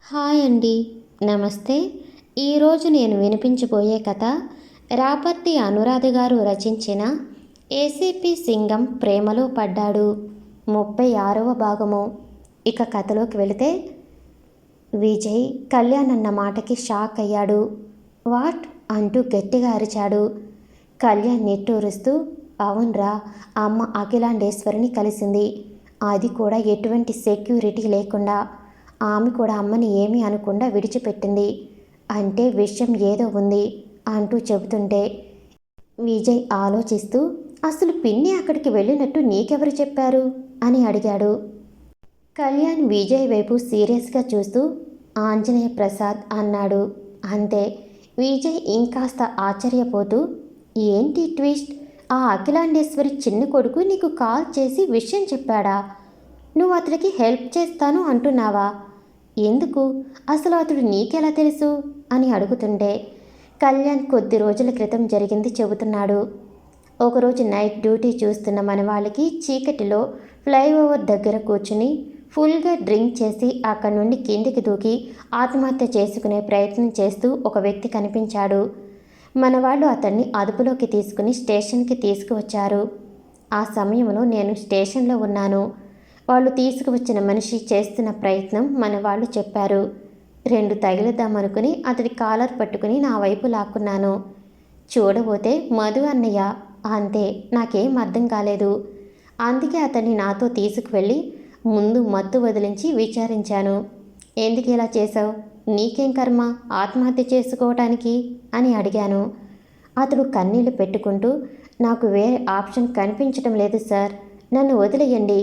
Hi అండి. నమస్తే. ఈరోజు నేను వినిపించబోయే కథ రాపర్తి అనురాధ గారు రచించిన ఏసీపీ సింగం ప్రేమలో పడ్డాడు 36వ భాగము. ఇక కథలోకి వెళితే విజయ్ కళ్యాణ్ అన్న మాటకి షాక్ అయ్యాడు. వాట్ అంటూ గట్టిగా అరిచాడు. కళ్యాణ్ నిట్టూరుస్తూ అవునరా, అమ్మ అఖిలాండేశ్వరిని కలిసింది. అది కూడా ఎటువంటి సెక్యూరిటీ లేకుండా. ఆమె కూడా అమ్మని ఏమీ అనకుండా విడిచిపెట్టింది. అంటే విషయం ఏదో ఉంది అంటూ చెబుతుంటే విజయ్ ఆలోచిస్తూ అసలు పిన్ని అక్కడికి వెళ్ళినట్టు నీకెవరు చెప్పారు అని అడిగాడు. కళ్యాణ్ విజయ్ వైపు సీరియస్గా చూస్తూ ఆంజనేయ ప్రసాద్ అన్నాడు. అంతే. విజయ్ ఇంకాస్త ఆశ్చర్యపోతూ ఏంటి ట్విస్ట్, ఆ అఖిలాండేశ్వరి చిన్న కొడుకు నీకు కాల్ చేసి విషయం చెప్పాడా? నువ్వు అతడికి హెల్ప్ చేస్తాను అంటున్నావా? ఎందుకు? అసలు అతడు నీకెలా తెలుసు అని అడుగుతుంటే కళ్యాణ్ కొద్ది రోజుల క్రితం జరిగింది చెబుతున్నాడు. ఒకరోజు నైట్ డ్యూటీ చూస్తున్న మన వాళ్ళకి చీకటిలో ఫ్లైఓవర్ దగ్గర కూర్చుని ఫుల్గా డ్రింక్ చేసి అక్కడి నుండి కిందికి దూకి ఆత్మహత్య చేసుకునే ప్రయత్నం చేస్తూ ఒక వ్యక్తి కనిపించాడు. మన వాళ్ళు అతన్ని అదుపులోకి తీసుకుని స్టేషన్కి తీసుకువచ్చారు. ఆ సమయంలో నేను స్టేషన్లో ఉన్నాను. వాళ్ళు తీసుకువచ్చిన మనిషి చేస్తున్న ప్రయత్నం మన వాళ్ళు చెప్పారు. 2 తగిలిద్దామనుకుని అతడి కాలర్ పట్టుకుని నా వైపు లాక్కున్నాను. చూడబోతే మధు అన్నయ్య. అంతే. నాకేం అర్థం కాలేదు. అందుకే అతన్ని నాతో తీసుకువెళ్ళి ముందు మత్తు వదిలించి విచారించాను. ఎందుకు ఇలా చేశావు? నీకేం కర్మ ఆత్మహత్య చేసుకోవటానికి అని అడిగాను. అతడు కన్నీళ్లు పెట్టుకుంటూ నాకు వేరే ఆప్షన్ కనిపించటం లేదు సార్, నన్ను వదిలేయండి,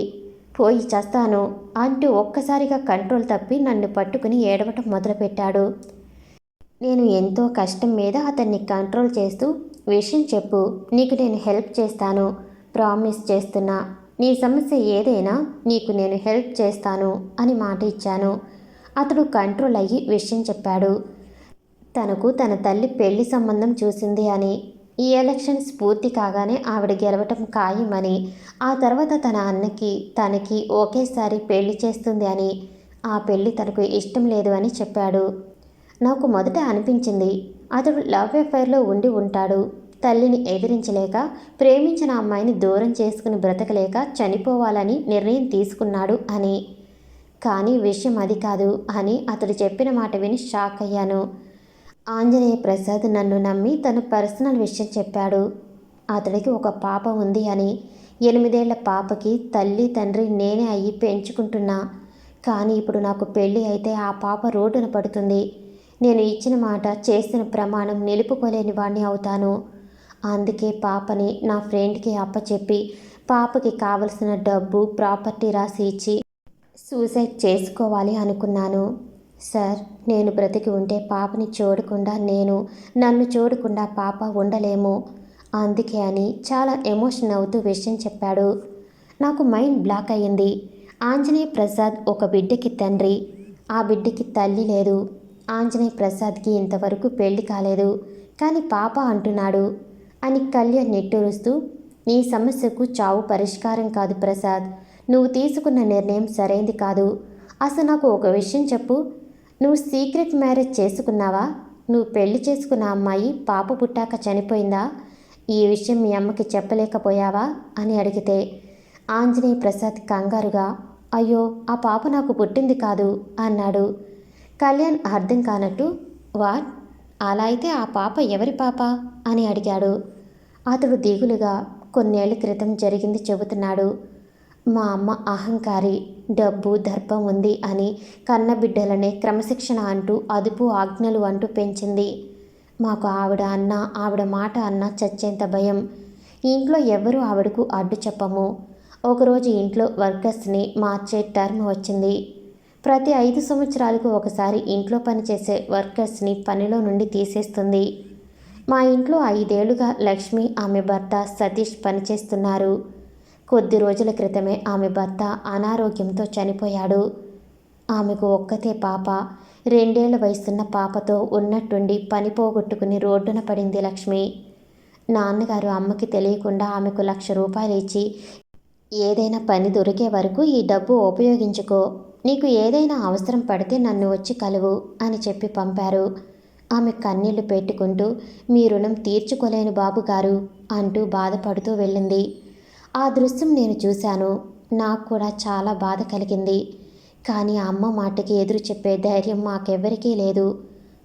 పోయి చస్తాను అంటూ ఒక్కసారిగా కంట్రోల్ తప్పి నన్ను పట్టుకుని ఏడవటం మొదలుపెట్టాడు. నేను ఎంతో కష్టం మీద అతన్ని కంట్రోల్ చేస్తూ విషయం చెప్పు, నీకు నేను హెల్ప్ చేస్తాను, ప్రామిస్ చేస్తున్నా, నీ సమస్య ఏదైనా నీకు నేను హెల్ప్ చేస్తాను అని మాట ఇచ్చాను. అతడు కంట్రోల్ అయ్యి విషయం చెప్పాడు. తనకు తన తల్లి పెళ్లి సంబంధం చూసింది అని, ఈ ఎలక్షన్స్ పూర్తి కాగానే ఆవిడ గెలవటం ఖాయమని, ఆ తర్వాత తన అన్నకి తనకి ఒకేసారి పెళ్లి చేస్తుంది అని, ఆ పెళ్లి తనకు ఇష్టం లేదు అని చెప్పాడు. నాకు మొదట అనిపించింది అతడు లవ్ అఫైర్లో ఉండి ఉంటాడు. తల్లిని ఎదిరించలేక ప్రేమించిన అమ్మాయిని దూరం చేసుకుని బ్రతకలేక చనిపోవాలని నిర్ణయం తీసుకున్నాడు అని. కానీ విషయం అది కాదు అని అతడు చెప్పిన మాట విని షాక్ అయ్యాను. ఆంజనేయ ప్రసాద్ నన్ను నమ్మి తన పర్సనల్ విషయం చెప్పాడు. అతడికి ఒక పాప ఉంది అని, 8 ఏళ్ల పాపకి తల్లి తండ్రి నేనే అయ్యి పెంచుకుంటున్నా. కానీ ఇప్పుడు నాకు పెళ్ళి అయితే ఆ పాప రోడ్డున పడుతుంది. నేను ఇచ్చిన మాట చేసిన ప్రమాణం నిలుపుకోలేని వాణ్ణి అవుతాను. అందుకే పాపని నా ఫ్రెండ్కి అప్పచెప్పి పాపకి కావలసిన డబ్బు ప్రాపర్టీ రాసి ఇచ్చి సూసైడ్ చేసుకోవాలి అనుకున్నాను. సార్, నేను బ్రతికి ఉంటే పాపని చూడకుండా నన్ను చూడకుండా పాప ఉండలేము. అందుకే అని చాలా ఎమోషన్ అవుతూ విషయం చెప్పాడు. నాకు మైండ్ బ్లాక్ అయ్యింది. ఆంజనేయ ప్రసాద్ ఒక బిడ్డకి తండ్రి, ఆ బిడ్డకి తల్లి లేదు. ఆంజనేయ ప్రసాద్కి ఇంతవరకు పెళ్లి కాలేదు, కానీ పాప అంటున్నాడు అని కళ్యాణ్ నిట్టూరుస్తూ నీ సమస్యకు చావు పరిష్కారం కాదు ప్రసాద్, నువ్వు తీసుకున్న నిర్ణయం సరైంది కాదు. అసలు నాకు ఒక విషయం చెప్పు, నువ్వు సీక్రెట్ మ్యారేజ్ చేసుకున్నావా? నువ్వు పెళ్లి చేసుకున్న అమ్మాయి పాప పుట్టాక చనిపోయిందా? ఈ విషయం మీ అమ్మకి చెప్పలేకపోయావా అని అడిగితే ఆంజనేయ ప్రసాద్ కంగారుగా అయ్యో, ఆ పాప నాకు పుట్టింది కాదు అన్నాడు. కళ్యాణ్ అర్థం కానట్టు వాట్, అలా అయితే ఆ పాప ఎవరి పాప అని అడిగాడు. అతడు దిగులుగా కొన్నేళ్ల క్రితం జరిగింది చెబుతున్నాడు. మా అమ్మ అహంకారి, డబ్బు దర్పం ఉంది అని కన్నబిడ్డలనే క్రమశిక్షణ అంటూ అదుపు ఆజ్ఞలు అంటూ పెంచింది. మాకు ఆవిడ అన్న, ఆవిడ మాట అన్న చచ్చేంత భయం. ఇంట్లో ఎవరూ ఆవిడకు అడ్డు చెప్పము. ఒకరోజు ఇంట్లో వర్కర్స్ని మార్చే టర్మ్ వచ్చింది. ప్రతి 5 సంవత్సరాలకు ఒకసారి ఇంట్లో పనిచేసే వర్కర్స్ని పనిలో నుండి తీసేస్తుంది. మా ఇంట్లో 5 ఏళ్లుగా లక్ష్మి, ఆమె భర్త సతీష్ పనిచేస్తున్నారు. కొద్ది రోజుల క్రితమే ఆమె భర్త అనారోగ్యంతో చనిపోయాడు. ఆమెకు ఒక్కతే పాప. 2 ఏళ్ల వయసున్న పాపతో ఉన్నట్టుండి పని పోగొట్టుకుని రోడ్డున పడింది లక్ష్మి. నాన్నగారు అమ్మకి తెలియకుండా ఆమెకు 1,00,000 రూపాయలు ఇచ్చి ఏదైనా పని దొరికే వరకు ఈ డబ్బు ఉపయోగించుకో, నీకు ఏదైనా అవసరం పడితే నన్ను వచ్చి కలువు అని చెప్పి పంపారు. ఆమె కన్నీళ్లు పెట్టుకుంటూ మీ రుణం తీర్చుకోలేను బాబుగారు అంటూ బాధపడుతూ వెళ్ళింది. ఆ దృశ్యం నేను చూశాను. నాకు కూడా చాలా బాధ కలిగింది. కానీ అమ్మ మాటకి ఎదురు చెప్పే ధైర్యం మాకెవ్వరికీ లేదు.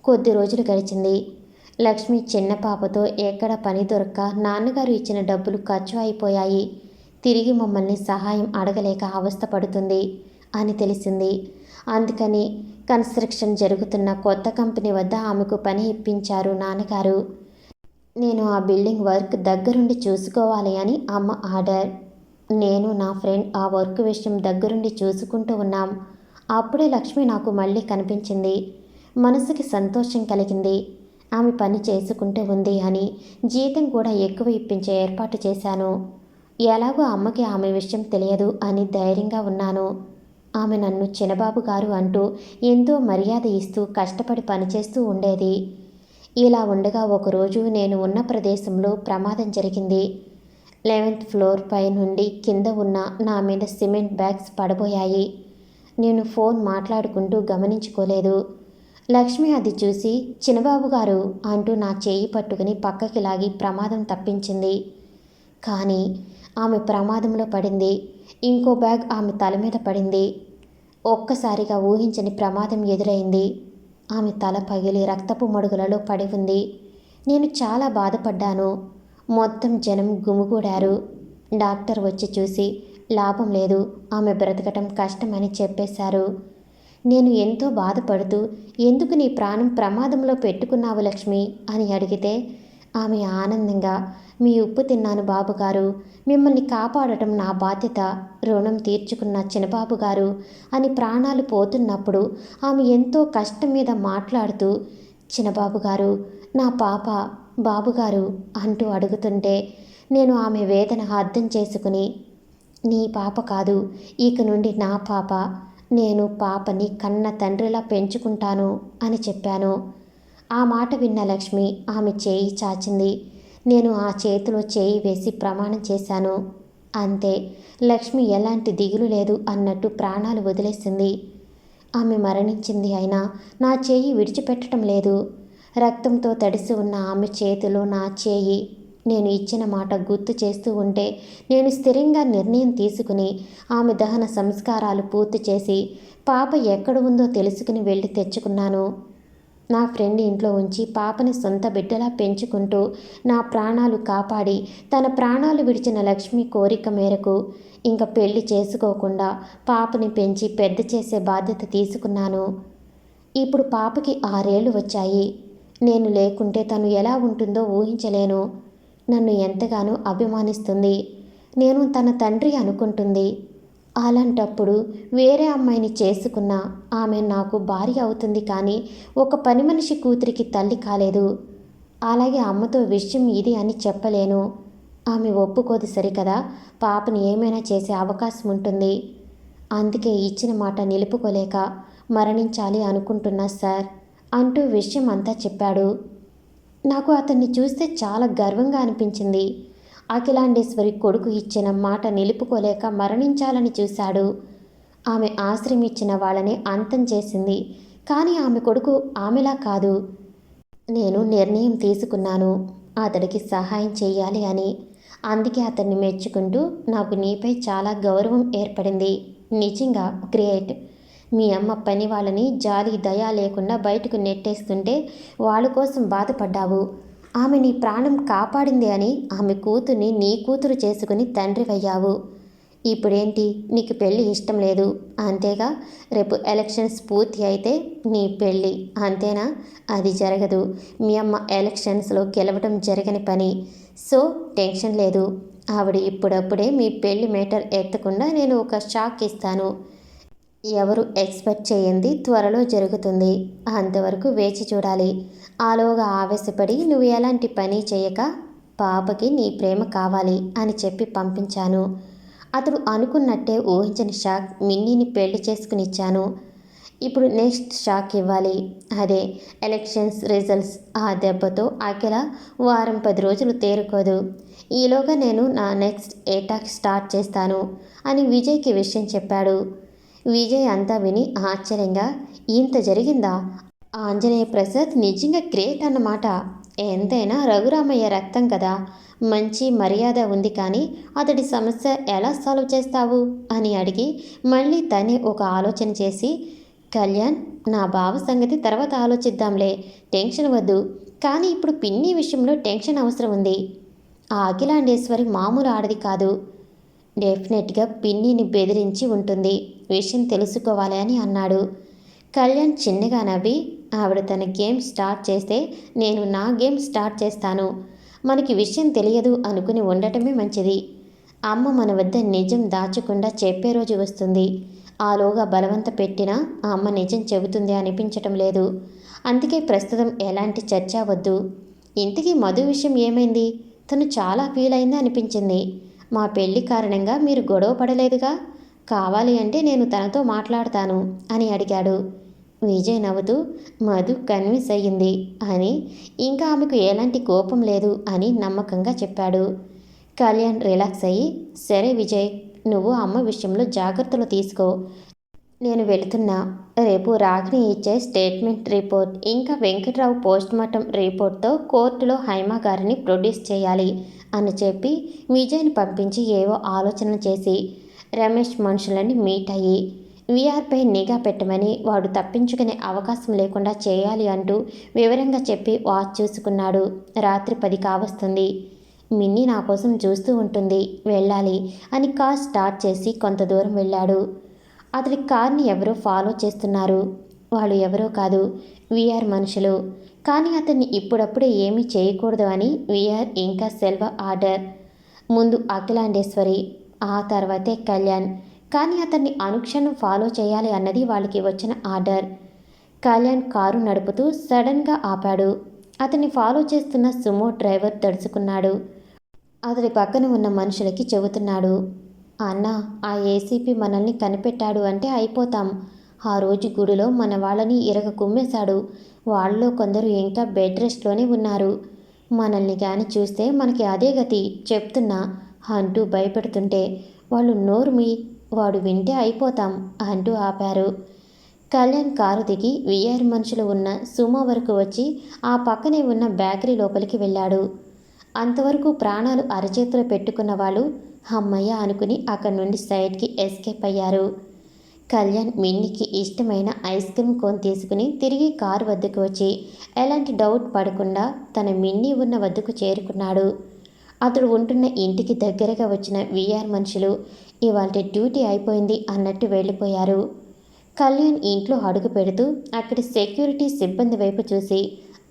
కొద్ది రోజులు గడిచింది. లక్ష్మి చిన్న పాపతో ఎక్కడ పని దొరక్క నాన్నగారు ఇచ్చిన డబ్బులు ఖర్చు అయిపోయాయి. తిరిగి మమ్మల్ని సహాయం అడగలేక అవస్థపడుతుంది అని తెలిసింది. అందుకని కన్స్ట్రక్షన్ జరుగుతున్న కొత్త కంపెనీ వద్ద ఆమెకు పని ఇప్పించారు నాన్నగారు. నేను ఆ బిల్డింగ్ వర్క్ దగ్గరుండి చూసుకోవాలి అని అమ్మ ఆర్డర్. నేను నా ఫ్రెండ్ ఆ వర్క్ విషయం దగ్గరుండి చూసుకుంటూ ఉన్నాం. అప్పుడే లక్ష్మి నాకు మళ్ళీ కనిపించింది. మనసుకి సంతోషం కలిగింది. ఆమె పని చేసుకుంటూ ఉంది అని జీతం కూడా ఎక్కువ ఇప్పించే ఏర్పాటు చేశాను. ఎలాగో అమ్మకి ఆమె విషయం తెలియదు అని ధైర్యంగా ఉన్నాను. ఆమె నన్ను చిన్నబాబు గారు అంటూ ఎంతో మర్యాద ఇస్తూ కష్టపడి పనిచేస్తూ ఉండేది. ఇలా ఉండగా ఒకరోజు నేను ఉన్న ప్రదేశంలో ప్రమాదం జరిగింది. 11th ఫ్లోర్ పై నుండి కింద ఉన్న నా మీద సిమెంట్ బ్యాగ్స్ పడబోయాయి. నేను ఫోన్ మాట్లాడుకుంటూ గమనించుకోలేదు. లక్ష్మి అది చూసి చిన్నబాబు గారు అంటూ నా చేయి పట్టుకుని పక్కకి లాగి ప్రమాదం తప్పించింది. కానీ ఆమె ప్రమాదంలో పడింది. ఇంకో బ్యాగ్ ఆమె తల మీద పడింది. ఒక్కసారిగా ఊహించని ప్రమాదం ఎదురైంది. ఆమె తల పగిలి రక్తపు మడుగులలో పడి ఉంది. నేను చాలా బాధపడ్డాను. మొత్తం జనం గుమిగూడారు. డాక్టర్ వచ్చి చూసి లాభం లేదు, ఆమె బ్రతకటం కష్టమని చెప్పేశారు. నేను ఎంతో బాధపడుతూ ఎందుకు నీ ప్రాణం ప్రమాదంలో పెట్టుకున్నావు లక్ష్మి అని అడిగితే ఆమె ఆనందంగా మీ ఉప్పు తిన్నాను బాబుగారు, మిమ్మల్ని కాపాడటం నా బాధ్యత, రుణం తీర్చుకున్న చిన్నబాబు గారు అని ప్రాణాలు పోతున్నప్పుడు ఆమె ఎంతో కష్టం మీద మాట్లాడుతూ చిన్నబాబు గారు నా పాప బాబుగారు అంటూ అడుగుతుంటే నేను ఆమె వేదన అర్థం చేసుకుని నీ పాప కాదు, ఇక నుండి నా పాప, నేను పాపని కన్న తండ్రిలా పెంచుకుంటాను అని చెప్పాను. ఆ మాట విన్న లక్ష్మి ఆమె చేయి చాచింది. నేను ఆ చేతిలో చేయి వేసి ప్రమాణం చేశాను. అంతే, లక్ష్మి ఎలాంటి దిగులు లేదు అన్నట్టు ప్రాణాలు వదిలేసింది. ఆమె మరణించింది అయినా నా చేయి విడిచిపెట్టడం లేదు. రక్తంతో తడిసి ఉన్న ఆమె చేతిలో నా చేయి నేను ఇచ్చిన మాట గుర్తు చేస్తూ ఉంటే నేను స్థిరంగా నిర్ణయం తీసుకుని ఆమె దహన సంస్కారాలు పూర్తి చేసి పాప ఎక్కడ ఉందో తెలుసుకుని వెళ్ళి తెచ్చుకున్నాను. నా ఫ్రెండ్ ఇంట్లో ఉంచి పాపని సొంత బిడ్డలా పెంచుకుంటూ నా ప్రాణాలు కాపాడి తన ప్రాణాలు విడిచిన లక్ష్మి కోరిక మేరకు ఇంకా పెళ్లి చేసుకోకుండా పాపని పెంచి పెద్ద చేసే బాధ్యత తీసుకున్నాను. ఇప్పుడు పాపకి 6 ఏళ్ళు వచ్చాయి. నేను లేకుంటే తను ఎలా ఉంటుందో ఊహించలేను. నన్ను ఎంతగానో అభిమానిస్తుంది. నేను తన తండ్రి అనుకుంటుంది. అలాంటప్పుడు వేరే అమ్మాయిని చేసుకున్నా ఆమె నాకు భార్య అవుతుంది, కానీ ఒక పని మనిషి కూతురికి తల్లి కాలేదు. అలాగే అమ్మతో విషయం ఇది అని చెప్పలేను. ఆమె ఒప్పుకోదు సరికదా, పాపని ఏమైనా చేసే అవకాశం ఉంటుంది. అందుకే ఇచ్చిన మాట నిలుపుకోలేక మరణించాలి అనుకుంటున్నా సార్ అంటూ విషయం అంతా చెప్పాడు. నాకు అతన్ని చూస్తే చాలా గర్వంగా అనిపించింది. అఖిలాండేశ్వరి కొడుకు ఇచ్చిన మాట నిలుపుకోలేక మరణించాలని చూశాడు. ఆమె ఆశ్రయం ఇచ్చిన వాళ్ళని అంతం చేసింది, కానీ ఆమె కొడుకు ఆమెలా కాదు. నేను నిర్ణయం తీసుకున్నాను అతడికి సహాయం చేయాలి అని. అందుకే అతన్ని మెచ్చుకుంటూ నాకు నీపై చాలా గౌరవం ఏర్పడింది. నిజంగా గ్రేట్. మీ అమ్మ పని వాళ్ళని జాలి దయ లేకుండా బయటకు నెట్టేస్తుంటే వాళ్ళ కోసం బాధపడ్డావు. ఆమె నీ ప్రాణం కాపాడింది అని ఆమె కూతుర్ని నీ కూతురు చేసుకుని తండ్రివయ్యావు. ఇప్పుడేంటి, నీకు పెళ్ళి ఇష్టం లేదు అంతేగా? రేపు ఎలక్షన్స్ పూర్తి అయితే నీ పెళ్ళి, అంతేనా? అది జరగదు. మీ అమ్మ ఎలక్షన్స్లో గెలవడం జరగని పని. సో టెన్షన్ లేదు. ఆవిడ ఇప్పుడప్పుడే మీ పెళ్లి మేటర్ ఎత్తకుండా నేను ఒక షాక్ ఇస్తాను. ఎవరు ఎక్స్పెక్ట్ చేయండి త్వరలో జరుగుతుంది. అంతవరకు వేచి చూడాలి. ఆలోగా ఆవేశపడి నువ్వు ఎలాంటి పని చేయక పాపకి నీ ప్రేమ కావాలి అని చెప్పి పంపించాను. అతడు అనుకున్నట్టే ఊహించని షాక్ మిన్నీని పెళ్లి చేసుకునిచ్చాను. ఇప్పుడు నెక్స్ట్ షాక్ ఇవ్వాలి. అదే ఎలక్షన్స్ రిజల్ట్స్. ఆ దెబ్బతో అఖిల వారం 10 రోజులు తేరుకోదు. ఈలోగా నేను నా నెక్స్ట్ ఎటాక్ స్టార్ట్ చేస్తాను అని విజయ్కి విషయం చెప్పాడు. విజయ్ అంతా విని ఆశ్చర్యంగా, ఇంత జరిగిందా? ఆంజనేయ ప్రసాద్ నిజంగా గ్రేట్ అన్నమాట. ఎంతైనా రఘురామయ్య రక్తం కదా, మంచి మర్యాద ఉంది, కానీ అతడి సమస్య ఎలా సాల్వ్ చేస్తావు అని అడిగి మళ్ళీ తనే ఒక ఆలోచన చేసి, కళ్యాణ్, నా బావ సంగతి తర్వాత ఆలోచిద్దాంలే, టెన్షన్ వద్దు. కానీ ఇప్పుడు పిన్ని విషయంలో టెన్షన్ అవసరం ఉంది. ఆ అఖిలాండేశ్వరి మామూలు ఆడది కాదు. డెఫినెట్గా పిన్నిని బెదిరించి ఉంటుంది, విషయం తెలుసుకోవాలి అని అన్నాడు. కళ్యాణ్ చిన్నగా నవ్వి, ఆవిడ తన గేమ్ స్టార్ట్ చేస్తే నేను నా గేమ్ స్టార్ట్ చేస్తాను. మనకి విషయం తెలియదు అనుకుని ఉండటమే మంచిది. అమ్మ మన వద్ద నిజం దాచకుండా చెప్పే రోజు వస్తుంది. ఆలోగా బలవంత పెట్టినా ఆ అమ్మ నిజం చెబుతుంది అనిపించటం లేదు. అందుకే ప్రస్తుతం ఎలాంటి చర్చ వద్దు. ఇంతకీ మధు విషయం ఏమైంది? తను చాలా ఫీల్ అయింది అనిపించింది. మా పెళ్లి కారణంగా మీరు గొడవ పడలేదుగా? కావాలి అంటే నేను తనతో మాట్లాడతాను అని అడిగాడు. విజయ్ నవ్వుతూ, మధు కన్విన్స్ అయ్యింది అని, ఇంకా ఆమెకు ఎలాంటి కోపం లేదు అని నమ్మకంగా చెప్పాడు. కళ్యాణ్ రిలాక్స్ అయ్యి, సరే విజయ్, నువ్వు అమ్మ విషయంలో జాగ్రత్తలు తీసుకో. నేను వెళుతున్నా. రేపు రాగిని ఇచ్చే స్టేట్మెంట్ రిపోర్ట్ ఇంకా వెంకట్రావు పోస్ట్మార్టం రిపోర్ట్తో కోర్టులో హైమా గారిని ప్రొడ్యూస్ చేయాలి అని చెప్పి విజయ్ని పంపించి ఏవో ఆలోచన చేసి రమేష్ మనుషులని మీట్ అయ్యి వీఆర్పై నిఘా పెట్టమని, వాడు తప్పించుకునే అవకాశం లేకుండా చేయాలి అంటూ వివరంగా చెప్పి వాచ్ చూసుకున్నాడు. రాత్రి 10 కావస్తుంది. మిన్నీ నా కోసం చూస్తూ ఉంటుంది, వెళ్ళాలి అని కార్ స్టార్ట్ చేసి కొంత దూరం వెళ్ళాడు. అతడి కార్ని ఎవరో ఫాలో చేస్తున్నారు. వాళ్ళు ఎవరో కాదు, వీఆర్ మనుషులు. కానీ అతన్ని ఇప్పుడప్పుడే ఏమీ చేయకూడదు అని వీఆర్ ఇంకా సెల్వ ఆర్డర్. ముందు అఖిలాండేశ్వరి, ఆ తర్వాతే కళ్యాణ్. కానీ అతన్ని అనుక్షణం ఫాలో చేయాలి అన్నది వాళ్ళకి వచ్చిన ఆర్డర్. కళ్యాణ్ కారు నడుపుతూ సడన్గా ఆపాడు. అతన్ని ఫాలో చేస్తున్న సుమో డ్రైవర్ తడుచుకున్నాడు. అతడి పక్కన ఉన్న మనుషులకి చెబుతున్నాడు, అన్న, ఆ ఏసీపీ మనల్ని కనిపెట్టాడు అంటే అయిపోతాం. ఆ రోజు గుడిలో మన వాళ్ళని ఇరగ కుమ్మేశాడు. వాళ్ళలో కొందరు ఇంకా బెడ్ రెస్ట్లోనే ఉన్నారు. మనల్ని కానీ చూస్తే మనకి అదే గతి చెప్తున్నా అంటూ భయపెడుతుంటే వాళ్ళు నోరుమి, వాడు వింటే అయిపోతాం అంటూ ఆపారు. కళ్యాణ్ కారు దిగి వీఆర్ మనుషులు ఉన్న సుమో వరకు వచ్చి ఆ పక్కనే ఉన్న బేకరీ లోపలికి వెళ్ళాడు. అంతవరకు ప్రాణాలు అరచేతిలో పెట్టుకున్న వాళ్ళు అమ్మయ్య అనుకుని అక్కడి నుండి సైడ్కి ఎస్కేప్ అయ్యారు. కళ్యాణ్ మిన్నీకి ఇష్టమైన ఐస్ క్రీమ్ కోన్ తీసుకుని తిరిగి కారు వద్దకు వచ్చి ఎలాంటి డౌట్ పడకుండా తన మిన్నీ ఉన్న వద్దకు చేరుకున్నాడు. అతడు ఉంటున్న ఇంటికి దగ్గరగా వచ్చిన వీఆర్ మనుషులు ఇవాళ డ్యూటీ అయిపోయింది అన్నట్టు వెళ్ళిపోయారు. కళ్యాణ్ ఇంట్లో అడుగు పెడుతూ అక్కడి సెక్యూరిటీ సిబ్బంది వైపు చూసి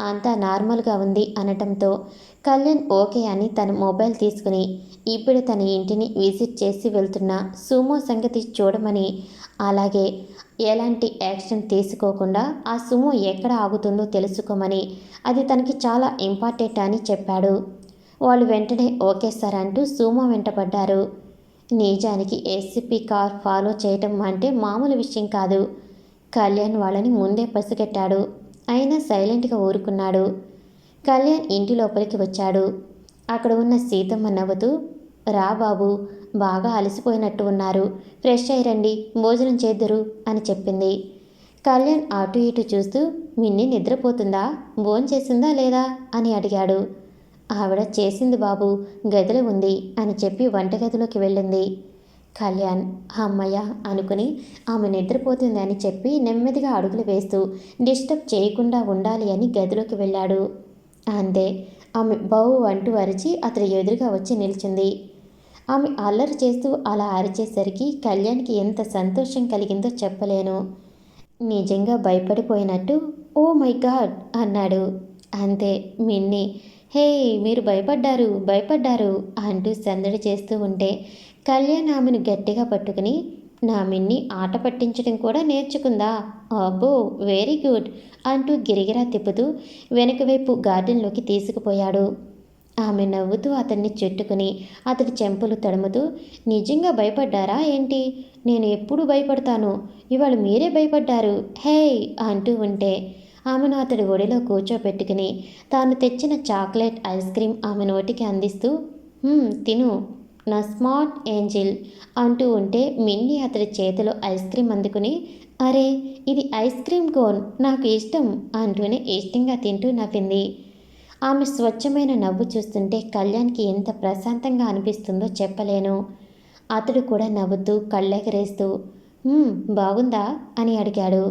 అంతా నార్మల్గా ఉంది అనటంతో కళ్యాణ్ ఓకే అని తన మొబైల్ తీసుకుని ఇప్పుడు తన ఇంటిని విజిట్ చేసి వెళ్తున్న సుమో సంగతి చూడమని, అలాగే ఎలాంటి యాక్షన్ తీసుకోకుండా ఆ సుమో ఎక్కడ ఆగుతుందో తెలుసుకోమని, అది తనకి చాలా ఇంపార్టెంట్ అని చెప్పాడు. వాళ్ళు వెంటనే ఓకే సార్ అంటూ సుమో వెంటపడ్డారు. నిజానికి ఏసీపీ కార్ ఫాలో చేయటం అంటే మామూలు విషయం కాదు. కళ్యాణ్ వాళ్ళని ముందే పసిగట్టాడు. అయినా సైలెంట్గా ఊరుకున్నాడు. కళ్యాణ్ ఇంటి లోపలికి వచ్చాడు. అక్కడ ఉన్న సీతమ్మ నవ్వుతూ, రా బాబు, బాగా అలసిపోయినట్టు ఉన్నారు, ఫ్రెష్ అయ్యిరండి, భోజనం చేద్దురు అని చెప్పింది. కళ్యాణ్ అటు ఇటు చూస్తూ, మిన్ని నిద్రపోతుందా, భోంచేసిందా లేదా అని అడిగాడు. ఆవిడ చేసింది బాబు, గదిలో ఉంది అని చెప్పి వంటగదిలోకి వెళ్ళింది. కళ్యాణ్ అమ్మయ్య అనుకుని ఆమె నిద్రపోతుంది అని చెప్పి నెమ్మదిగా అడుగులు వేస్తూ డిస్టర్బ్ చేయకుండా ఉండాలి అని గదిలోకి వెళ్ళాడు. అంతే, ఆమె బౌ అంటూ అరిచి అతడి ఎదురుగా వచ్చి నిల్చుంది. ఆమె అల్లరి చేస్తూ అలా అరిచేసరికి కళ్యాణ్కి ఎంత సంతోషం కలిగిందో చెప్పలేను. నిజంగా భయపడిపోయినట్టు ఓ మై గాడ్ అన్నాడు. అంతే, మిన్నీ హే మీరు భయపడ్డారు భయపడ్డారు అంటూ సందడి చేస్తూ ఉంటే కళ్యాణ్ ఆమెను గట్టిగా పట్టుకుని, నా మిన్ని ఆట పట్టించడం కూడా నేర్చుకుందా, అబ్బో వెరీ గుడ్ అంటూ గిరిగిరా తిప్పుతూ వెనక వైపు గార్డెన్లోకి తీసుకుపోయాడు. ఆమె నవ్వుతూ అతన్ని చుట్టుకుని అతడి చెంపలు తడుముతూ, నిజంగా భయపడ్డారా ఏంటి? నేను ఎప్పుడు భయపడతాను, ఇవాళ మీరే భయపడ్డారు హే అంటూ ఉంటే ఆమెను అతడి ఒడిలో కూర్చోపెట్టుకుని తాను తెచ్చిన చాక్లెట్ ఐస్ క్రీమ్ ఆమె నోటికి అందిస్తూ, తిను నా స్మార్ట్ ఏంజిల్ అంటూ ఉంటే మిన్నీ అతడి చేతిలో ఐస్ క్రీమ్ అందుకుని, అరే ఇది ఐస్ క్రీమ్ కోన్, నాకు ఇష్టం అంటూనే ఇష్టంగా తింటూ నవ్వింది. ఆమె స్వచ్ఛమైన నవ్వు చూస్తుంటే కళ్యాణ్కి ఎంత ప్రశాంతంగా అనిపిస్తుందో చెప్పలేను. అతడు కూడా నవ్వుతూ కళ్ళెగరేస్తూ బాగుందా అని అడిగాడు.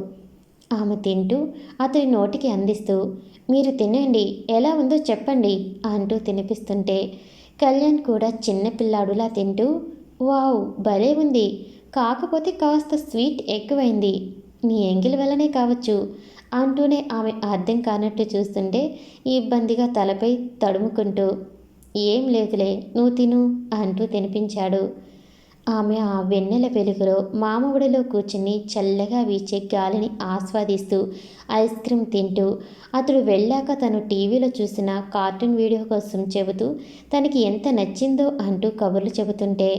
ఆమె తింటూ అతడి నోటికి అందిస్తూ, మీరు తినండి, ఎలా ఉందో చెప్పండి అంటూ తినిపిస్తుంటే కళ్యాణ్ కూడా చిన్నపిల్లాడులా తింటూ, వావ్ భలే ఉంది, కాకపోతే కాస్త స్వీట్ ఎక్కువైంది, నీ ఎంగిల్ వల్లనే కావచ్చు అంటూనే ఆమె అర్థం కానట్టు చూస్తుంటే ఇబ్బందిగా తలపై తడుముకుంటూ, ఏం లేదులే నువ్వు తిను అంటూ తినిపించాడు. ఆమె ఆ వెన్నెల వెలుగులో మామఒడిలో కూర్చుని చల్లగా వీచే గాలిని ఆస్వాదిస్తూ ఐస్ క్రీమ్ తింటూ, అతడు వెళ్ళాక తను టీవీలో చూసిన కార్టూన్ వీడియో కోసం చెబుతూ తనకి ఎంత నచ్చిందో అంటూ కబుర్లు చెబుతుంటే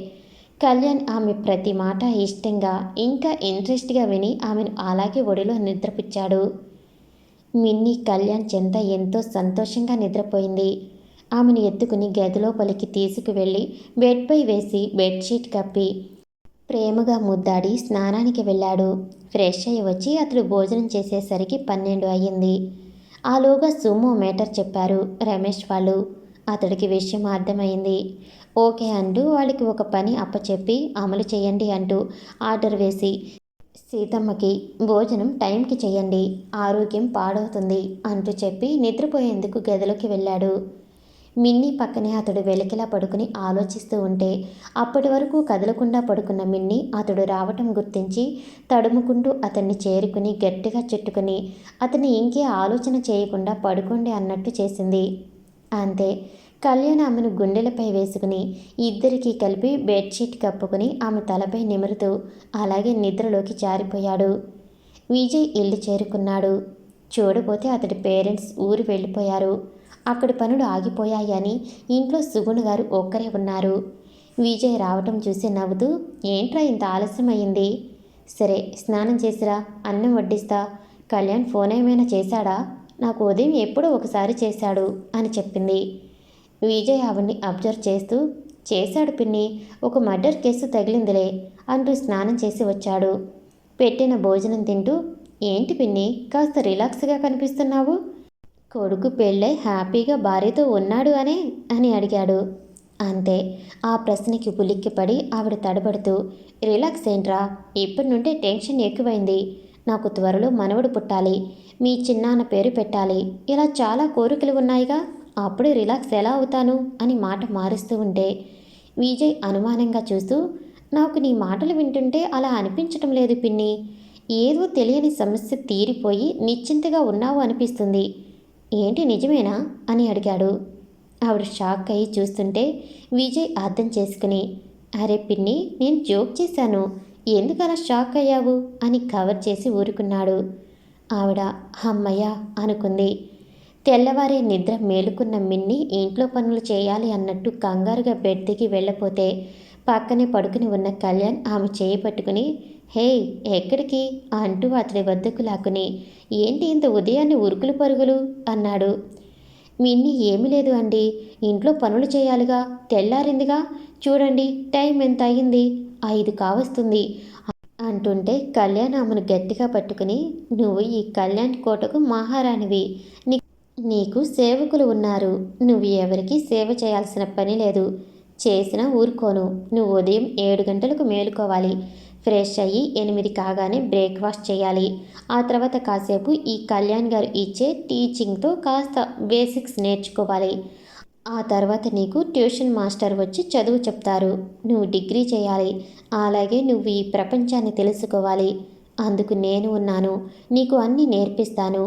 కళ్యాణ్ ఆమె ప్రతి మాట ఇష్టంగా ఇంకా ఇంట్రెస్ట్గా విని ఆమెను అలాగే ఒడిలో నిద్రపుచ్చాడు. మిన్నీ కళ్యాణ్ చెంత ఎంతో సంతోషంగా నిద్రపోయింది. ఆమెను ఎత్తుకుని గదిలోపలికి తీసుకువెళ్ళి బెడ్పై వేసి బెడ్షీట్ కప్పి ప్రేమగా ముద్దాడి స్నానానికి వెళ్ళాడు. ఫ్రెష్ అయ్యి వచ్చి అతడు భోజనం చేసేసరికి 12 అయ్యింది. ఆలోగా సుమో మేటర్ చెప్పారు రమేష్ వాళ్ళు. అతడికి విషయం అర్థమైంది. ఓకే అంటూ వాళ్ళకి ఒక పని అప్పచెప్పి అమలు చేయండి అంటూ ఆర్డర్ వేసి, సీతమ్మకి భోజనం టైంకి చేయండి, ఆరోగ్యం పాడవుతుంది అంటూ చెప్పి నిద్రపోయేందుకు గదిలోకి వెళ్ళాడు. మిన్నీ పక్కనే అతడు వెలికిలా పడుకుని ఆలోచిస్తూ ఉంటే అప్పటి వరకు కదలకుండా పడుకున్న మిన్నీ అతడు రావటం గుర్తించి తడుముకుంటూ అతన్ని చేరుకుని గట్టిగా చుట్టుకుని అతన్ని ఇంకే ఆలోచన చేయకుండా పడుకోండి అన్నట్టు చేసింది. అంతే. కళ్యాణ్ ఆమెను గుండెలపై వేసుకుని ఇద్దరికీ కలిపి బెడ్షీట్ కప్పుకుని ఆమె తలపై నిమురుతూ అలాగే నిద్రలోకి జారిపోయాడు. విజయ్ ఇల్లు చేరుకున్నాడు. చూడబోతే అతడి పేరెంట్స్ ఊరు వెళ్ళిపోయారు. అక్కడి పనులు ఆగిపోయాయని ఇంట్లో సుగుణ గారు ఒక్కరే ఉన్నారు. విజయ్ రావటం చూసి నవ్వుతూ, ఏంట్రా ఇంత ఆలస్యమైంది, సరే స్నానం చేసిరా, అన్నం వడ్డిస్తా, కళ్యాణ్ ఫోన్ ఏమైనా చేశాడా, నాకు ఉదయం ఎప్పుడో ఒకసారి చేశాడు అని చెప్పింది. విజయ్ ఆవిడ్ని అబ్జర్వ్ చేస్తూ, చేశాడు పిన్ని, ఒక మర్డర్ కేసు తగిలిందిలే అంటూ స్నానం చేసి వచ్చాడు. పెట్టిన భోజనం తింటూ, ఏంటి పిన్ని కాస్త రిలాక్స్గా కనిపిస్తున్నావు, కొడుకు పెళ్ళై హ్యాపీగా భార్యతో ఉన్నాడు అని అడిగాడు. అంతే. ఆ ప్రశ్నకి ఉలిక్కిపడి ఆవిడ తడబడుతూ, రిలాక్స్ ఏంట్రా, ఇప్పటి నుండే టెన్షన్ ఎక్కువైంది, నాకు త్వరలో మనవడు పుట్టాలి, మీ చిన్నాన్న పేరు పెట్టాలి, ఇలా చాలా కోరికలు ఉన్నాయిగా, అప్పుడే రిలాక్స్ ఎలా అవుతాను అని మాట మారుస్తూ ఉంటే విజయ్ అనుమానంగా చూస్తూ, నాకు నీ మాటలు వింటుంటే అలా అనిపించటం లేదు పిన్ని, ఏదో తెలియని సమస్య తీరిపోయి నిశ్చింతగా ఉన్నావు అనిపిస్తుంది, ఏంటి నిజమేనా అని అడిగాడు. ఆవిడ షాక్ అయ్యి చూస్తుంటే విజయ్ అర్థం చేసుకుని, అరే పిన్ని నేను జోక్ చేశాను, ఎందుకలా షాక్ అయ్యావు అని కవర్ చేసి ఊరుకున్నాడు. ఆవిడ అమ్మయ్య అనుకుంది. తెల్లవారే నిద్ర మేలుకున్న మిన్ని ఇంట్లో పనులు చేయాలి అన్నట్టు కంగారుగా బెడ్ దిగి వెళ్ళపోతే పక్కనే పడుకుని ఉన్న కళ్యాణ్ ఆమె చేయి పట్టుకుని, హే ఎక్కడికి అంటూ అతడి వద్దకు లాక్కుని, ఏంటి ఇంత ఉదయాన్నే ఉరుకులు పరుగులు అన్నాడు. మిన్ని ఏమీ లేదు అండి, ఇంట్లో పనులు చేయాలిగా, తెల్లారిందిగా, చూడండి టైం ఎంత అయ్యింది, 5 కావస్తుంది అంటుంటే కళ్యాణ్ ఆమెను గట్టిగా పట్టుకుని, నువ్వు ఈ కళ్యాణ్ కోటకు మహారాణివి, నీకు సేవకులు ఉన్నారు, నువ్వు ఎవరికి సేవ చేయాల్సిన పని లేదు, చేసినా ఊరుకోను, నువ్వు ఉదయం 7 గంటలకు మేలుకోవాలి, ఫ్రెష్ అయ్యి 8 కాగానే బ్రేక్ఫాస్ట్ చేయాలి, ఆ తర్వాత కాసేపు ఈ కళ్యాణ్ గారు ఇచ్చే టీచింగ్తో కాస్త బేసిక్స్ నేర్చుకోవాలి, ఆ తర్వాత నీకు ట్యూషన్ మాస్టర్ వచ్చి చదువు చెప్తారు, నువ్వు డిగ్రీ చేయాలి, అలాగే నువ్వు ఈ ప్రపంచాన్ని తెలుసుకోవాలి, అందుకు నేను ఉన్నాను, నీకు అన్నీ నేర్పిస్తాను,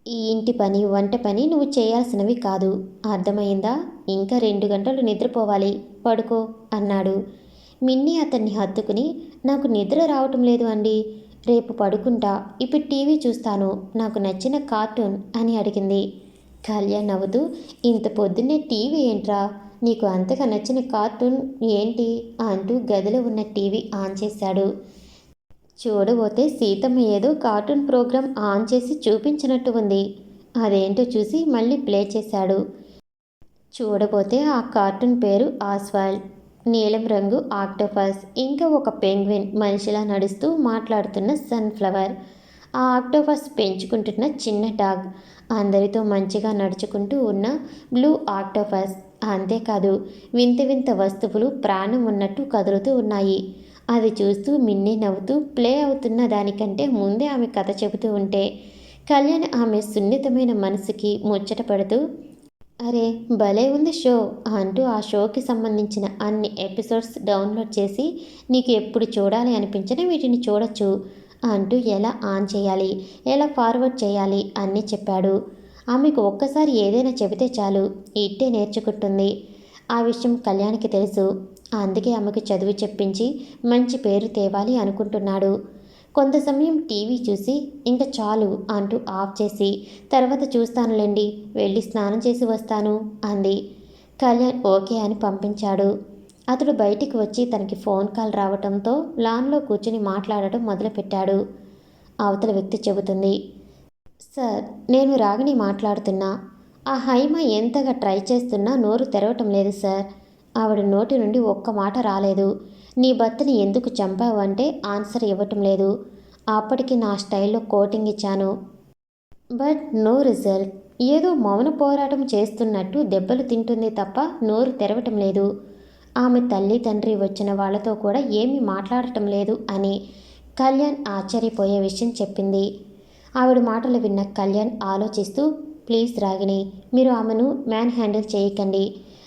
ఈ ఇంటి పని వంట పని నువ్వు చేయాల్సినవి కాదు, అర్థమైందా, ఇంకా 2 గంటలు నిద్రపోవాలి, పడుకో అన్నాడు. మిన్నీ అతన్ని హత్తుకుని, నాకు నిద్ర రావటం లేదు అండి, రేపు పడుకుంటా, ఇప్పుడు టీవీ చూస్తాను, నాకు నచ్చిన కార్టూన్ అని అడిగింది. కళ్యాణ్ నవ్వుతూ, ఇంత పొద్దున్నే టీవీ ఏంట్రా, నీకు అంతగా నచ్చిన కార్టూన్ ఏంటి అంటూ గదిలో ఉన్న టీవీ ఆన్ చేశాడు. చూడబోతే సీతమ్మ ఏదో కార్టూన్ ప్రోగ్రాం ఆన్ చేసి చూపించినట్టు ఉంది, అదేంటో చూసి మళ్ళీ ప్లే చేశాడు. చూడబోతే ఆ కార్టూన్ పేరు ఆస్వాల్డ్. నీలం రంగు ఆక్టోపస్, ఇంకా ఒక పెంగ్విన్ మనిషిలా నడుస్తూ మాట్లాడుతున్న సన్ఫ్లవర్, ఆ ఆక్టోపస్ పెంచుకుంటున్న చిన్న డాగ్, అందరితో మంచిగా నడుచుకుంటూ ఉన్న బ్లూ ఆక్టోపస్. అంతేకాదు, వింత వింత వస్తువులు ప్రాణం ఉన్నట్టు కదులుతూ ఉన్నాయి. అది చూస్తూ మిన్నీ నవ్వుతూ ప్లే అవుతున్న దానికంటే ముందే ఆమె కథ చెబుతూ ఉంటే కళ్యాణ్ ఆమె సున్నితమైన మనసుకి ముచ్చట పడుతూ, అరే భలే ఉంది షో అంటూ ఆ షోకి సంబంధించిన అన్ని ఎపిసోడ్స్ డౌన్లోడ్ చేసి నీకు ఎప్పుడు చూడాలి అనిపించినా వీటిని చూడొచ్చు అంటూ ఎలా ఆన్ చేయాలి, ఎలా ఫార్వర్డ్ చేయాలి అన్నీ చెప్పాడు. ఆమెకు ఒక్కసారి ఏదైనా చెబితే చాలు ఇట్టే నేర్చుకుంటుంది. ఆ విషయం కళ్యాణ్కి తెలుసు. అందుకే ఆమెకు చదువు చెప్పించి మంచి పేరు తేవాలి అనుకుంటున్నాడు. కొంత సమయం టీవీ చూసి ఇంక చాలు అంటూ ఆఫ్ చేసి, తర్వాత చూస్తానులేండి, వెళ్ళి స్నానం చేసి వస్తాను అంది. కళ్యాణ్ ఓకే అని పంపించాడు. అతడు బయటికి వచ్చి తనకి ఫోన్ కాల్ రావటంతో లాన్లో కూర్చుని మాట్లాడటం మొదలుపెట్టాడు. అవతల వ్యక్తి చెబుతుంది, సార్ నేను రాగిని మాట్లాడుతున్నా. ఆ హైమ ఎంతగా ట్రై చేస్తున్నా నోరు తెరవటం లేదు సార్. ఆవిడ నోటి నుండి ఒక్క మాట రాలేదు. నీ భర్తని ఎందుకు చంపావు అంటే ఆన్సర్ ఇవ్వటం లేదు. అప్పటికి నా స్టైల్లో కోటింగ్ ఇచ్చాను, బట్ నో రిజల్ట్. ఏదో మౌన పోరాటం చేస్తున్నట్టు దెబ్బలు తింటుంది తప్ప నోరు తెరవటం లేదు. ఆమె తల్లి తండ్రి వచ్చిన వాళ్లతో కూడా ఏమీ మాట్లాడటం లేదు అని కళ్యాణ్ ఆశ్చర్యపోయే విషయం చెప్పింది. ఆవిడ మాటలు విన్న కళ్యాణ్ ఆలోచిస్తూ, ప్లీజ్ రాగిని, మీరు ఆమెను మ్యాన్ హ్యాండిల్ చేయకండి.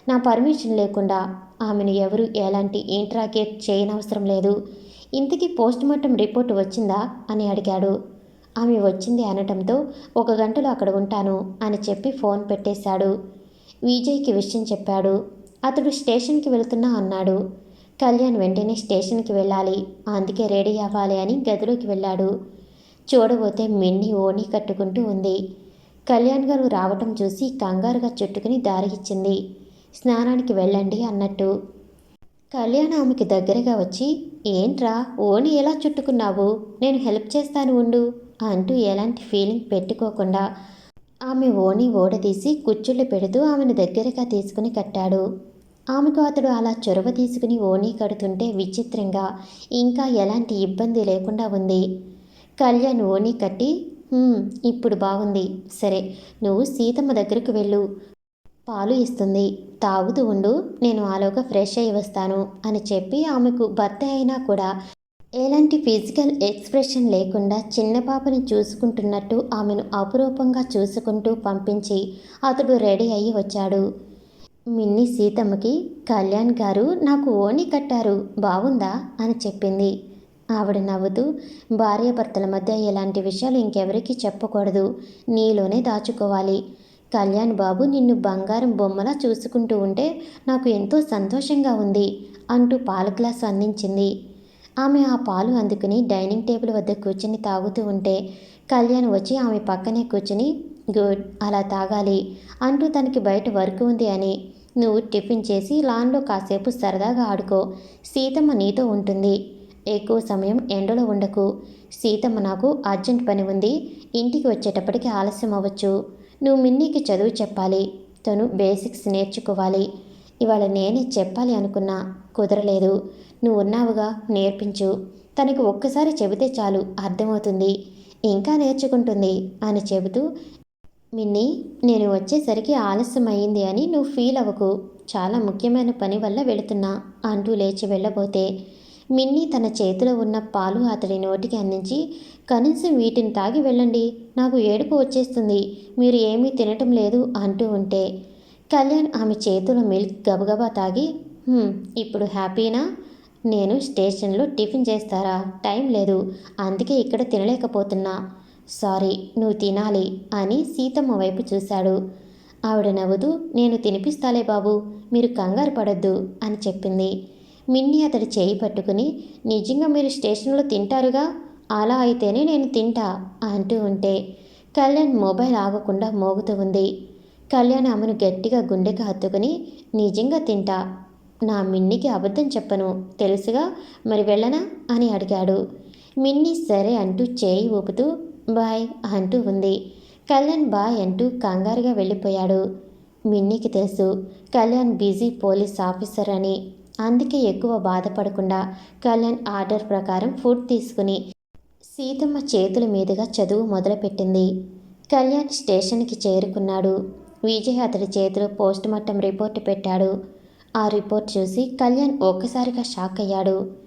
నా పర్మిషన్ లేకుండా ఆమెను ఎవరు ఎలాంటి ఇంట్రాగేట్ చేయనవసరం లేదు. ఇంతకీ పోస్ట్మార్టం రిపోర్ట్ వచ్చిందా అని అడిగాడు. ఆమె వచ్చింది అనటంతో 1 గంటలో అక్కడ ఉంటాను అని చెప్పి ఫోన్ పెట్టేశాడు. విజయ్కి విషయం చెప్పాడు. అతడు స్టేషన్కి వెళుతున్నా అన్నాడు. కళ్యాణ్ వెంటనే స్టేషన్కి వెళ్ళాలి, అందుకే రెడీ అవ్వాలి అని గదిలోకి వెళ్ళాడు. చూడబోతే మిన్ని ఓణి కట్టుకుంటూ ఉంది. కళ్యాణ్ గారు రావటం చూసి కంగారుగా చుట్టుకుని దారి ఇచ్చింది. స్నానానికి వెళ్ళండి అన్నట్టు. కళ్యాణ్ ఆమెకి దగ్గరగా వచ్చి, ఏంట్రా ఓణి ఎలా చుట్టుకున్నావు, నేను హెల్ప్ చేస్తాను ఉండు అంటూ ఎలాంటి ఫీలింగ్ పెట్టుకోకుండా ఆమె ఓణి ఓడదీసి కుచ్చుళ్ళు పెడుతూ ఆమెను దగ్గరగా తీసుకుని కట్టాడు. ఆమెకు అతడు అలా చొరవ తీసుకుని ఓణి కడుతుంటే విచిత్రంగా, ఇంకా ఎలాంటి ఇబ్బంది లేకుండా ఉంది. కళ్యాణ్ ఓణి కట్టి, ఇప్పుడు బాగుంది, సరే నువ్వు సీతమ్మ దగ్గరకు వెళ్ళు, పాలు ఇస్తుంది, తాగుతూ ఉండు, నేను ఆలోగా ఫ్రెష్ అయ్యి వస్తాను అని చెప్పి ఆమెకు భర్త అయినా కూడా ఎలాంటి ఫిజికల్ ఎక్స్ప్రెషన్ లేకుండా చిన్న పాపని చూసుకుంటున్నట్టు ఆమెను అపురూపంగా చూసుకుంటూ పంపించి అతడు రెడీ అయ్యి వచ్చాడు. మిన్ని సీతమ్మకి, కళ్యాణ్ గారు నాకు ఓణి కట్టారు బాగుందా అని చెప్పింది. ఆవిడ నవ్వుతూ, భార్యాభర్తల మధ్య ఎలాంటి విషయాలు ఇంకెవరికీ చెప్పకూడదు, నీలోనే దాచుకోవాలి. కళ్యాణ్ బాబు నిన్ను బంగారం బొమ్మలా చూసుకుంటూ ఉంటే నాకు ఎంతో సంతోషంగా ఉంది అంటూ పాల గ్లాసు అందించింది. ఆమె ఆ పాలు అందుకుని డైనింగ్ టేబుల్ వద్ద కూర్చుని తాగుతూ ఉంటే కళ్యాణ్ వచ్చి ఆమె పక్కనే కూర్చుని, గుడ్, అలా తాగాలి అంటూ తనకి బయట వర్క్ ఉంది అని, నువ్వు టిఫిన్ చేసి లాన్లో కాసేపు సరదాగా ఆడుకో, సీతమ్మ నీతో ఉంటుంది, ఎక్కువ సమయం ఎండలో ఉండకు, సీతమ్మ నాకు అర్జెంట్ పని ఉంది, ఇంటికి వచ్చేటప్పటికి ఆలస్యం అవ్వచ్చు, నువ్వు మిన్నీకి చదువు చెప్పాలి, తను బేసిక్స్ నేర్చుకోవాలి. ఇవాళ నేనే చెప్పాలి అనుకున్నా, కుదరలేదు, నువ్వు ఉన్నావుగా, నేర్పించు, తనకి ఒక్కసారి చెబితే చాలు అర్థమవుతుంది, ఇంకా నేర్చుకుంటుంది అని చెబుతూ, మిన్నీ నేను వచ్చేసరికి ఆలస్యం అయ్యింది అని నువ్వు ఫీల్ అవ్వకు, చాలా ముఖ్యమైన పని వల్ల వెళుతున్నా అంటూ లేచి వెళ్ళబోతే మిన్నీ తన చేతిలో ఉన్న పాలు అతడి నోటికి అందించి, కనీసం వీటిని తాగి వెళ్ళండి, నాకు ఏడుపు వచ్చేస్తుంది, మీరు ఏమీ తినటం లేదు అంటూ ఉంటే కళ్యాణ్ ఆమె చేతిలో మిల్క్ గబగబా తాగి, ఇప్పుడు హ్యాపీనా, నేను స్టేషన్లో టిఫిన్ చేస్తారా, టైం లేదు, అందుకే ఇక్కడ తినలేకపోతున్నా, సారీ, నువ్వు తినాలి అని సీతమ్మ వైపు చూశాడు. ఆవిడ నవ్వుతూ, నేను తినిపిస్తాలే బాబు, మీరు కంగారు పడొద్దు అని చెప్పింది. మిన్నీ అతడి చేయి పట్టుకుని, నిజంగా మీరు స్టేషన్లో తింటారుగా, అలా అయితేనే నేను తింటా అంటూ ఉంటే కళ్యాణ్ మొబైల్ ఆగకుండా మోగుతూ ఉంది. కళ్యాణ్ ఆమెను గట్టిగా గుండెకి హత్తుకుని, నిజంగా తింటా, నా మిన్నీకి అబద్ధం చెప్పను తెలుసుగా, మరి వెళ్ళనా అని అడిగాడు. మిన్నీ సరే అంటూ చేయి ఊపుతూ బాయ్ అంటూ ఉంది. కళ్యాణ్ బాయ్ అంటూ కంగారుగా వెళ్ళిపోయాడు. మిన్నీకి తెలుసు కళ్యాణ్ బిజీ పోలీస్ ఆఫీసర్ అని. అందుకే ఎక్కువ బాధపడకుండా కళ్యాణ్ ఆర్డర్ ప్రకారం ఫుడ్ తీసుకుని సీతమ్మ చేతుల మీదుగా చదువు మొదలుపెట్టింది. కళ్యాణ్ స్టేషన్కి చేరుకున్నాడు. విజయ్ అతడి చేతిలో పోస్టుమార్టం రిపోర్టు పెట్టాడు. ఆ రిపోర్ట్ చూసి కళ్యాణ్ ఒక్కసారిగా షాక్ అయ్యాడు.